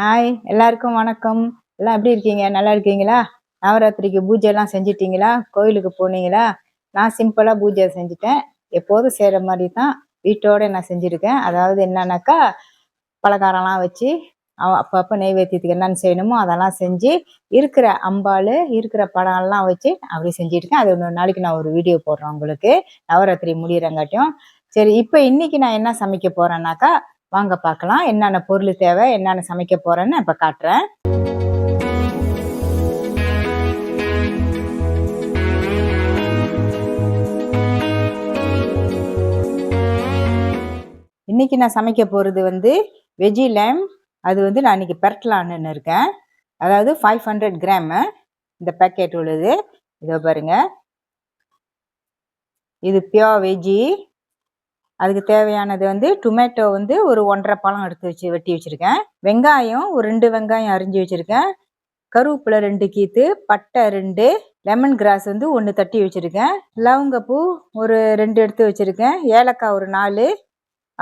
Hi, எல்லாருக்கும் வணக்கம். எல்லாம் எப்படி இருக்கீங்க? நல்லா இருக்கீங்களா? நவராத்திரிக்கு பூஜைலாம் செஞ்சுட்டீங்களா? கோயிலுக்கு போனீங்களா? நான் சிம்பிளா பூஜை செஞ்சுட்டேன். எப்போதும் செய்கிற மாதிரி தான் வீட்டோட நான் செஞ்சுருக்கேன். அதாவது என்னன்னாக்கா, பலகாரம்லாம் வச்சு அப்பப்போ நெய்வேத்தியத்துக்கு என்னென்ன செய்யணுமோ அதெல்லாம் செஞ்சு, இருக்கிற அம்பாள், இருக்கிற படம்லாம் வச்சு அப்படி செஞ்சுருக்கேன். அது இன்னொரு நாளைக்கு நான் ஒரு வீடியோ போடுறேன் உங்களுக்கு. நவராத்திரி முடியிறங்காட்டியும். சரி, இப்போ இன்னைக்கு நான் என்ன சமைக்க போறேன்னாக்கா, வாங்க பார்க்கலாம். என்னென்ன பொருள் தேவை, என்னென்ன சமைக்க போறேன்னு இப்போ காட்டுறேன். இன்னைக்கு நான் சமைக்க போகிறது வந்து வெஜ்ஜி லேம். அது வந்து நான் இன்னைக்கு பெரட்டலான்னு இருக்கேன். அதாவது 500 கிராமு இந்த பேக்கெட் உள்ளது. இதோ பாருங்க, இது பியோர் வெஜ்ஜி. அதுக்கு தேவையானது வந்து டொமேட்டோ வந்து ஒரு 1.5 பழம் எடுத்து வெட்டி வச்சுருக்கேன். வெங்காயம் ஒரு 2 வெங்காயம் அரிஞ்சு வச்சுருக்கேன். கருவேப்பிலை 2 கீத்து, பட்டை 2, லெமன் கிராஸ் வந்து 1 தட்டி வச்சுருக்கேன். லவங்கப்பூ ஒரு 2 எடுத்து வச்சுருக்கேன். ஏலக்காய் ஒரு 4,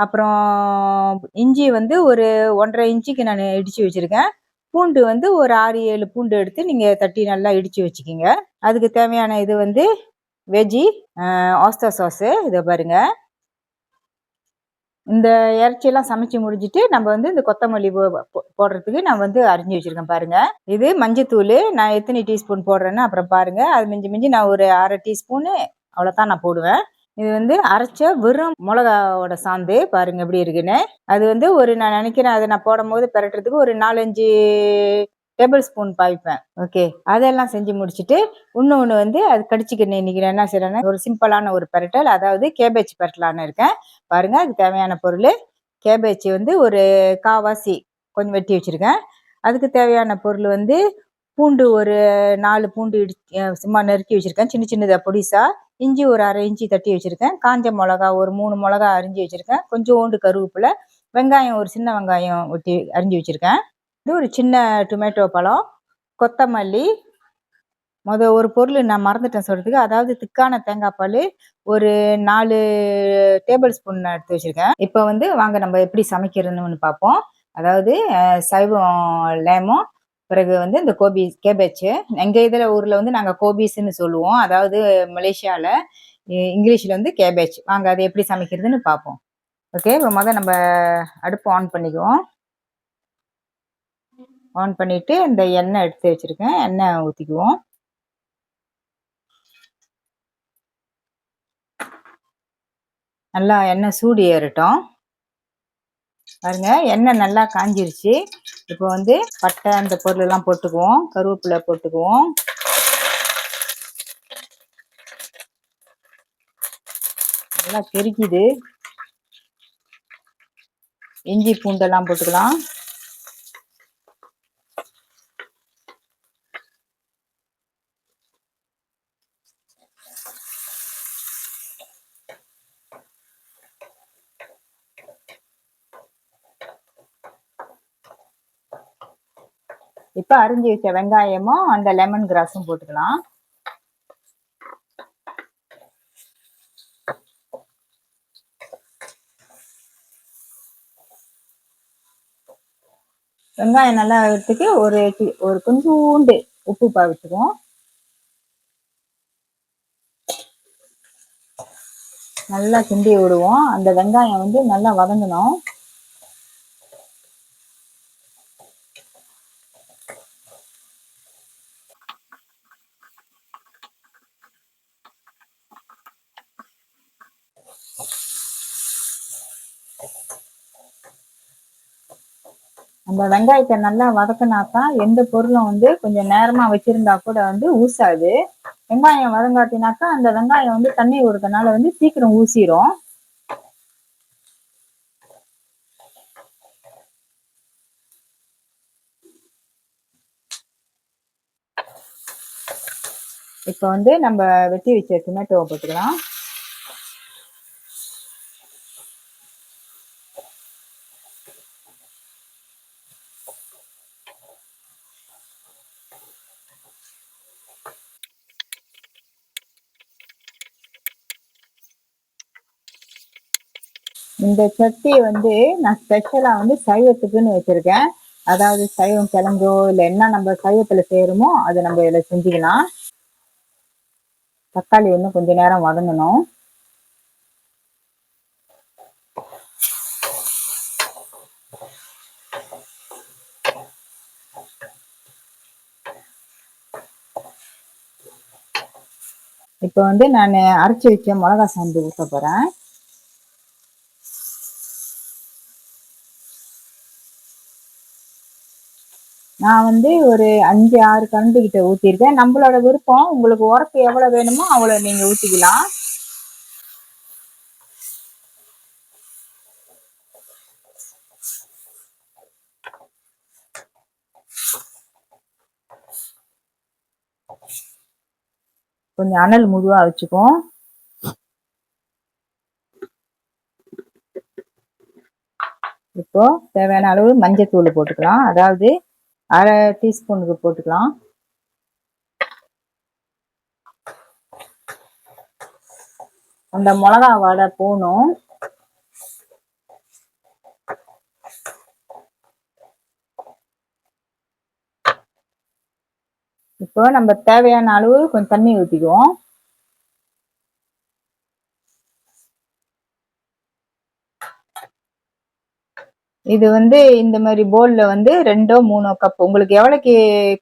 அப்புறம் இஞ்சி வந்து ஒரு 1.5 இன்ச்சுக்கு நான் இடித்து வச்சுருக்கேன். பூண்டு வந்து ஒரு 6-7 பூண்டு எடுத்து நீங்கள் தட்டி நல்லா இடித்து வச்சுக்கிங்க. அதுக்கு தேவையான இது வந்து வெஜ்ஜி ஆஸ்டர் சாஸு. இதை பாருங்க, இந்த இறைச்சியெல்லாம் சமைச்சு முடிஞ்சிட்டு நம்ம வந்து இந்த கொத்தமல்லி போடுறதுக்கு நான் வந்து அரிஞ்சு வச்சுருக்கேன் பாருங்க. இது மஞ்சத்தூள். நான் எத்தனை டீஸ்பூன் போடுறேன்னு அப்புறம் பாருங்க. அது மிஞ்சி நான் ஒரு 1/2 டீஸ்பூனு அவ்வளோதான் நான் போடுவேன். இது வந்து அரைச்ச வெறும் மிளகாவோட சாந்து பாருங்க எப்படி இருக்குன்னு. அது வந்து ஒரு நான் நினைக்கிறேன், அதை நான் போடும் போது பெரட்டுறதுக்கு ஒரு 4-5 டேபிள் ஸ்பூன் பாய்ப்பேன். ஓகே, அதெல்லாம் செஞ்சு முடிச்சுட்டு இன்னொன்று வந்து அது கடிச்சிக்கணும். இன்னைக்கு நான் என்ன செய்யறேன்னா, ஒரு சிம்பிளான ஒரு பெரட்டல், அதாவது கேபேஜ் பெரட்டலான்னு இருக்கேன் பாருங்க. அதுக்கு தேவையான பொருள் கேபேஜ் வந்து ஒரு காவாசி கொஞ்சம் வெட்டி வச்சிருக்கேன். அதுக்கு தேவையான பொருள் வந்து பூண்டு ஒரு 4 பூண்டு சும்மா நறுக்கி வச்சிருக்கேன் சின்ன சின்னதாக பொடிசா. இஞ்சி ஒரு 1/2 இன்ச்சு தட்டி வச்சிருக்கேன். காஞ்ச மிளகா ஒரு 3 மிளகா அரிஞ்சு வச்சிருக்கேன். கொஞ்சோண்டு கருவேப்பிலை, வெங்காயம் ஒரு சின்ன வெங்காயம் வெட்டி அரிஞ்சு வச்சிருக்கேன். இது ஒரு சின்ன டொமேட்டோ பழம், கொத்தமல்லி. ஒரு பொருள் நான் மறந்துட்டேன் சொல்றதுக்கு, அதாவது திக்கான தேங்காய் பால் ஒரு 4 டேபிள் ஸ்பூன் நான் எடுத்து வச்சிருக்கேன். இப்போ வந்து வாங்க நம்ம எப்படி சமைக்கிறதுன்னு பார்ப்போம். அதாவது சைவம் லேமும், பிறகு வந்து இந்த கேபேஜ். எங்கள் இதில் ஊரில் வந்து நாங்கள் கோபீஸ்ன்னு சொல்லுவோம். அதாவது மலேசியாவில் இங்கிலீஷில் வந்து கேபேஜ். வாங்க அதை எப்படி சமைக்கிறதுன்னு பார்ப்போம். ஓகே, இப்போ முதல்ல நம்ம அடுப்பு ஆன் பண்ணிக்குவோம். ஆன் பண்ணிவிட்டு இந்த எண்ணெய் எடுத்து வச்சுருக்கேன், எண்ணெய் ஊற்றிக்குவோம். நல்லா எண்ணெய் சூடு ஏறட்டும். பாருங்க, எண்ணெய் நல்லா காஞ்சிருச்சு. இப்போ வந்து பட்டை அந்த பொருளெல்லாம் போட்டுக்குவோம். கருவேப்பிலை போட்டுக்குவோம். நல்லா பெருக்கிது. இஞ்சி பூண்டெல்லாம் போட்டுக்கலாம். இப்போ அரிஞ்சு வச்ச வெங்காயமும் அந்த லெமன் கிராஸும் போட்டுக்கலாம். வெங்காயம் நல்லா எடுத்துக்கு ஒரு கொஞ்சோண்டு உப்பு பாவிச்சுக்குவோம். நல்லா கிண்டி விடுவோம். அந்த வெங்காயம் வந்து நல்லா வதங்கணும். அந்த வெங்காயத்தை நல்லா வதக்கினாதான் எந்த பொருளும் வந்து கொஞ்சம் நேரமா வச்சிருந்தா கூட வந்து ஊசாது. வெங்காயம் வதங்காட்டினாக்கா அந்த வெங்காயம் வந்து தண்ணி ஊறுறதுனால வந்து சீக்கிரம் ஊசிரும். இப்போ வந்து நம்ம வெட்டி வச்ச டொமேட்டோவை போட்டுக்கலாம். இந்த சட்டி வந்து நான் ஸ்பெஷலா வந்து சைவத்துக்குன்னு வச்சிருக்கேன். அதாவது சைவம் கிழங்கோ இல்லை என்ன நம்ம சைவத்தில் செய்கிறோமோ அதை நம்ம இதில் செஞ்சுக்கலாம். தக்காளி இன்னும் கொஞ்ச நேரம் வதங்கணும். இப்போ வந்து நான் அரைச்சி வச்ச மிளகா சாந்து ஊற்ற போகிறேன். நான் வந்து ஒரு 5-6 கரண்டி கிட்ட ஊற்றிருக்கேன். நம்மளோட விருப்பம், உங்களுக்கு உரப்பு எவ்வளோ வேணுமோ அவ்வளோ நீங்கள் ஊற்றிக்கலாம். கொஞ்சம் அனல் முதுவாக வச்சுப்போம். இப்போ தேவையான அளவு மஞ்சத்தூள் போட்டுக்கலாம். அதாவது 1/2 டீஸ்பூனுக்கு போட்டுக்கலாம். அந்த மிளகா வாடை போகணும். இப்போ நம்ம தேவையான அளவு கொஞ்சம் தண்ணி ஊற்றிக்குவோம். இது வந்து இந்த மாதிரி போல்ல வந்து 2-3 கப், உங்களுக்கு எவ்வளோக்கு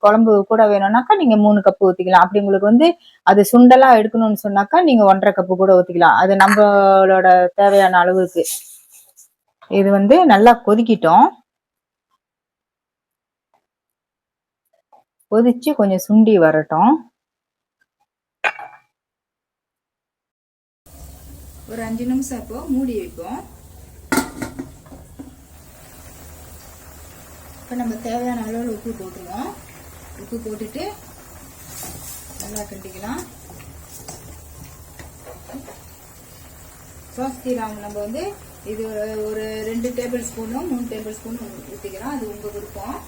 குழம்பு கூட வேணும்னாக்கா நீங்க 3 கப் ஊற்றிக்கலாம். அப்படி உங்களுக்கு வந்து அது சுண்டலா எடுக்கணும்னு சொன்னாக்கா நீங்க 1.5 கப்பு கூட ஊற்றிக்கலாம். அது நம்மளோட தேவையான அளவுக்கு. இது வந்து நல்லா கொதிக்கிட்டோம். கொதிச்சு கொஞ்சம் சுண்டி வரட்டும். ஒரு 5 நிமிஷம் இப்போ மூடி வைப்போம். இப்போ நம்ம தேவையான அளவில் உப்பு போட்டுருவோம். உப்பு போட்டுட்டு நல்லா கிண்டிக்கலாம். சோஸ்திராம் நம்ம வந்து இது ஒரு 2 டேபிள் ஸ்பூனும் 3 டேபிள் ஸ்பூனும் ஊற்றிக்கலாம். அது உங்கள் விருப்பம்.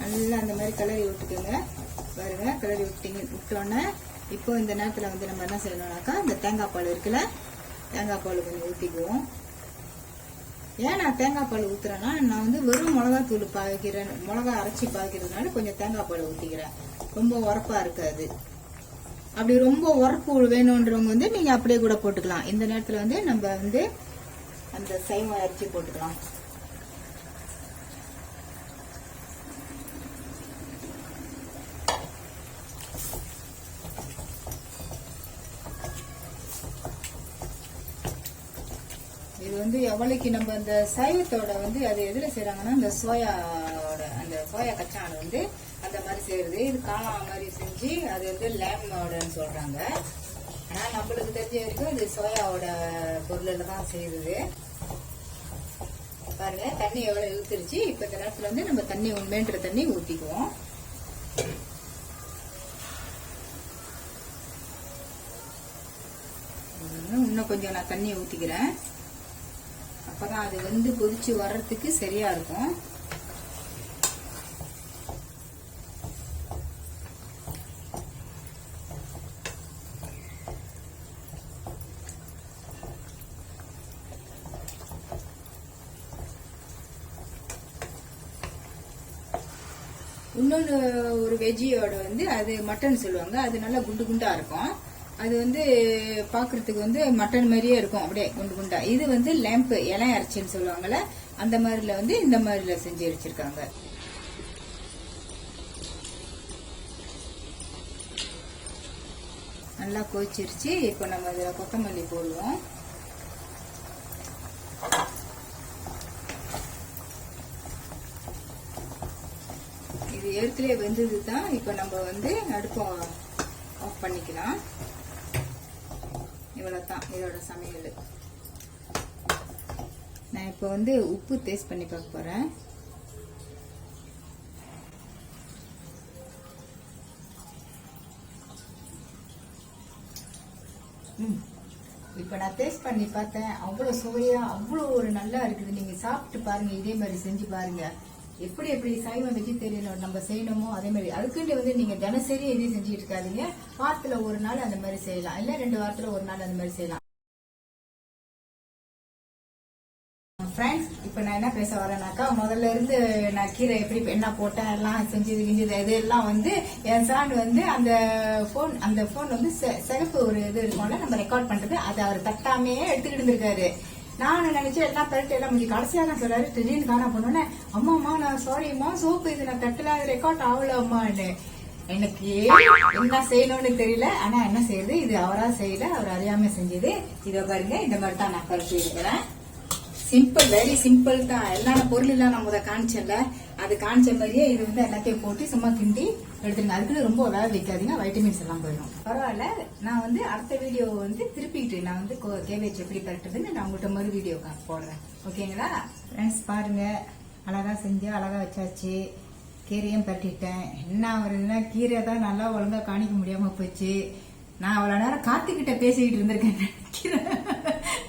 நல்லா அந்த மாதிரி கிளறி விட்டுக்கோங்க. பாருங்க, கிளறி விட்டோன்னே இப்போ இந்த நேரத்தில் வந்து நம்ம என்ன செய்யணும்னாக்கா, இந்த தேங்காய் பால் இருக்குல்ல, தேங்காய் பால் கொஞ்சம் ஊற்றிக்குவோம். ஏன் நான் தேங்காய் பால் ஊற்றுறேன்னா, நான் வந்து வெறும் மிளகாத்தூள் பாய்க்கிறேன், மிளகா அரைச்சி பாய்க்கிறதுனால கொஞ்சம் தேங்காய் பால் ஊற்றிக்கிறேன். ரொம்ப உரப்பாக இருக்காது. அப்படி ரொம்ப உரப்பு வேணுன்றவங்க வந்து நீங்கள் அப்படியே கூட போட்டுக்கலாம். இந்த நேரத்தில் வந்து நம்ம வந்து அந்த சைவம் அரைச்சி போட்டுக்கலாம். இது வந்து எவ்வளவுக்கு நம்ம இந்த சைவத்தோட வந்து அது எதில் செய்யறாங்கன்னா, இந்த சோயாவோட அந்த சோயா கச்சான வந்து அந்த மாதிரி செய்யறது. இது காளான் மாதிரி செஞ்சு அது வந்து லேமோடன்னு சொல்றாங்க. ஆனா நம்மளுக்கு தெரிஞ்ச வரைக்கும் இது சோயாவோட பொருள்ல தான் செய்யுது. பாருங்க, தண்ணி எவ்வளவு ஊத்திருச்சு. இப்ப இந்த நேரத்துல வந்து நம்ம தண்ணி உண்மைன்ற தண்ணி ஊத்திக்குவோம். இன்னும் கொஞ்சம் நான் தண்ணி ஊத்திக்கிறேன். அப்பதான் அது வந்து கொதிச்சு வர்றதுக்கு சரியா இருக்கும். இன்னொன்று ஒரு வெஜ்ஜியோட வந்து அது மட்டன் சொல்லுவாங்க. அது நல்லா குண்டு குண்டா இருக்கும். அது வந்து பாக்குறதுக்கு வந்து மட்டன் மாதிரியே இருக்கும், அப்படியே குண்டு குண்டா. இது வந்து லேம்ப் இலை அரைச்சின்னு சொல்லுவாங்கல்ல, அந்த மாதிரில வந்து இந்த மாதிரில செஞ்சு வச்சிருக்காங்க. நல்லா கொதிச்சிருச்சு. இப்போ நம்ம இதுல கொத்தமல்லி போடுவோம். இது ஏற்கனவே வெந்தது தான். இப்போ நம்ம வந்து அடுப்பை ஆஃப் பண்ணிக்கலாம். இவ்வளவுதான் இதோட சமையல். நான் இப்போ வந்து உப்பு டேஸ்ட் பண்ணி பார்க்க போறேன். இப்ப நான் டேஸ்ட் பண்ணி பார்த்தேன். அவ்வளவு சுவையா, அவ்வளவு ஒரு நல்லா இருக்குது. நீங்க சாப்பிட்டு பாருங்க, இதே மாதிரி செஞ்சு பாருங்க. எப்படி எப்படி சைவம் வெஜிடேரியன் நம்ம செய்யணுமோ அதே மாதிரி. அதுக்குன்னு வந்து நீங்க தினசரி எதையும் செஞ்சுட்டு இருக்காதீங்க. வாரத்துல ஒரு நாள் அந்த மாதிரி செய்யலாம், இல்ல 2 வாரத்துல ஒரு நாள் அந்த மாதிரி செய்யலாம். ஃப்ரெண்ட்ஸ், இப்ப இப்போ நான் என்ன பேச வரேன்னாக்கா, முதல்ல இருந்து நான் கீரை எப்படி என்ன போட்டேன் எல்லாம் செஞ்சது கிஞ்சது இதெல்லாம் வந்து என் சாண்ட் வந்து அந்த போன் வந்து சிகப்பு ஒரு இது இருக்கும்ல நம்ம ரெக்கார்ட் பண்றது, அதை அவர் தட்டாமே எடுத்துக்கிட்டு இருந்திருக்காரு. நானும் நினைச்சேன் எல்லாம் பெருட்டு எல்லாம் முடிஞ்சு கடைசியா நான் சொல்றாரு திடீர்னு காணா பண்ணோன்னே, அம்மாம்மா நான் சாரிம்மா சோப்பு இது நான் தட்டல, அது ரெக்கார்ட் ஆகல அம்மான்னு. எனக்கு என்ன செய்யணும்னு தெரியல. ஆனா என்ன செய்யுது, இது அவரா செய்யல, அவர் அறியாம செஞ்சது. இதை பாருங்க, இந்த மாதிரி தான் நான் பருத்தி இருக்கிறேன். சிம்பிள், வெரி சிம்பிள் தான். எல்லா பொருள் எல்லாம் நான் முத காணிச்சல, அது காணிச்ச மாதிரியே இது வந்து எல்லாத்தையும் போட்டு சும்மா கிண்டி எடுத்துருங்க. அதுக்கு ரொம்ப வேலை வைக்காதீங்க, வைட்டமின்ஸ் எல்லாம் போயிடும். பரவாயில்ல, நான் வந்து அடுத்த வீடியோ வந்து திருப்பிட்டு நான் வந்து கேபேஜ் எப்படி பரட்டுறதுன்னு நான் உங்கள்கிட்ட மறு வீடியோ போடுறேன். ஓகேங்களா ஃப்ரெண்ட்ஸ்? பாருங்க, அழகா செஞ்சு அழகா வச்சாச்சு. கீரையும் பரட்டிட்டேன். என்ன வருதுன்னா, கீரை தான் நல்லா ஒழுங்கா காணிக்க முடியாம போச்சு. நான் அவ்வளவு நேரம் கார்த்திகிட்ட பேசிக்கிட்டு இருந்திருக்கேன்.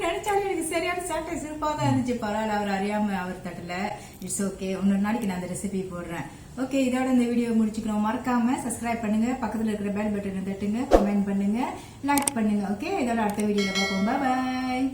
நினைச்சாலும் எனக்கு சரியான சாட்டை சிறப்பாக தான் இருந்துச்சு. பரவாயில்ல, அவர் அறியாம அவர் தட்டல. It's okay. இன்னொரு நாளைக்கு நான் அந்த ரெசிபி போடுறேன். ஓகே, இதோட இந்த வீடியோ முடிச்சுக்கிறோம். மறக்காம சப்ஸ்கிரைப் பண்ணுங்க, பக்கத்துல இருக்கிற பெல் பட்டனை தட்டுங்க, கமெண்ட் பண்ணுங்க, லைக் பண்ணுங்க. ஓகே, இதோட அடுத்த வீடியோல பார்ப்போம். பாய்.